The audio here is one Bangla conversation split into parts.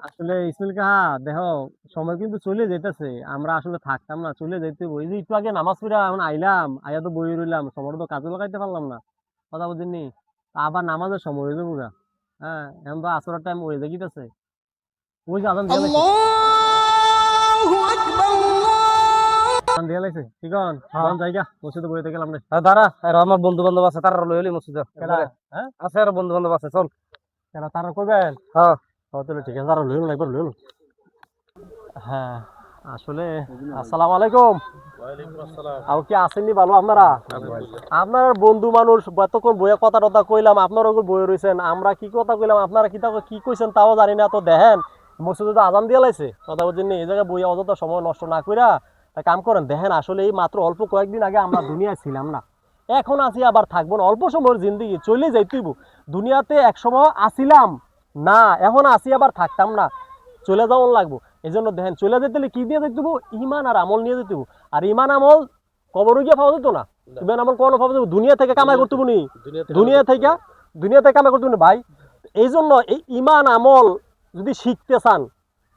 আসলে ইসমাইল কাহা দেখো, সময় কিন্তু চলে যেতেছে, আমরা আসলে থাকতাম না, চলে যেতে হইব। এই যে একটু আগে নামাজ পড়ে এখন আইলাম, আইয়া তো বই রইলাম, সময় তো কাজে লাগাইতে পারলাম না, কথা বুঝিনি। আবার নামাজের সময় হয়ে যাবো গা। হ্যাঁ, এখন তো আসরের টাইম হয়ে যাইতেছে। ওই যে আজান দিয়ে লাইছে, আজান দিয়ে লাইছে, ঠিক আছে এখন জায়গা মসজিদে বইতে গেলাম রে। দাঁড়া, আর আমার বন্ধু বান্ধব আছে, তারা লই হলি মসজিদ কেডা? হ্যাঁ, আছে, আর বন্ধু বান্ধব আছে, চল। কেডা তারা কইবেন? হ্যাঁ, তাহলে ঠিক আছে, তারা লইল না, একবার লইল। হ্যাঁ, আসলে আসসালামু আলাইকুম। আর কি আসেননি ভালো আপনারা? আপনার বন্ধু মানুষ, এতক্ষণ বইয়ে কথা টথা কইলাম, আপনারা বই রয়েছেন, আমরা কি কথা কইলাম, আপনারা কি কইছেন তাও জানি না। তো দেখেন মসজিদে তো আজান দিয়ে লাইছে, কথা বলছেন এই জায়গায় বইয়ে অযথা সময় নষ্ট না কইরা কাম করেন। দেখেন আসলে এই মাত্র অল্প কয়েকদিন আগে আমরা দুনিয়ায় ছিলাম না, এখন আছি আবার থাকবো না, অল্প সময়ের জিন্দিগি চলে যাইতেইব। দুনিয়াতে এক সময় আসিলাম না, এখন আসি আবার থাকতাম না, চলে যাওয়ার লাগবো। এই জন্য দেখেন চলে যেতে হলে কি দিয়ে যেতে হবো? ইমান আর আমল নিয়ে যেতে হবো। আর ইমান আমল কবরে গিয়ে পাওয়া যেত না, ইমান আমল কোনো পাওয়া যেত? দুনিয়া থেকে কামাই করতে হবো নি, দুনিয়া থেকে কামাই করতে হবো ভাই। এই জন্য এই ইমান আমল যদি শিখতে চান,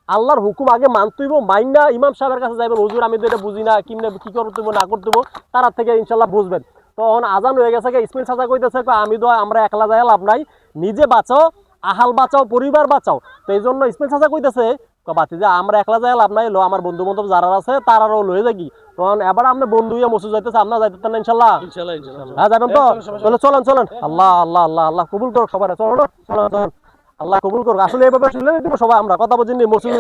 আল্লাহর হুকুম আগে মানতে হইব। মাইনা ইমাম সাহেবের কাছে যাইবেন, হুজুর আমি তো এটা বুঝি না, কিমনে কি করতে হবো না করতে হবো, তারা থেকে ইনশাল্লাহ বুঝবেন। তখন আজান হয়ে গেছে, ইসমাইল চাচা কইতেছে আমি তো আমরা একলা যাই লাভ নাই, নিজে বাঁচাও, আহাল বাঁচাও, পরিবার বাঁচাও। তো এই জন্য ইসমাইল চাচা কইতেছে বাতি যে আমরা একলা যাই লাভ নাই, লো আমার বন্ধু বান্ধব যারা আছে তারাও লয়ে যাকি। তখন এবার আপনি বন্ধু ইয়ে মসজিদ যাইতেছে, আপনার যাইতে না ইনশাল্লাহ? হ্যাঁ যাবেন তো? চলো চলেন চলেন, আল্লাহ আল্লাহ আল্লাহ আল্লাহ কবুল করুক সবার, চলো চলো চলেন, আল্লাহ কবুল করুক। আসলে এইভাবে শুনলে সবাই আমরা কথা বলছি মসজিদ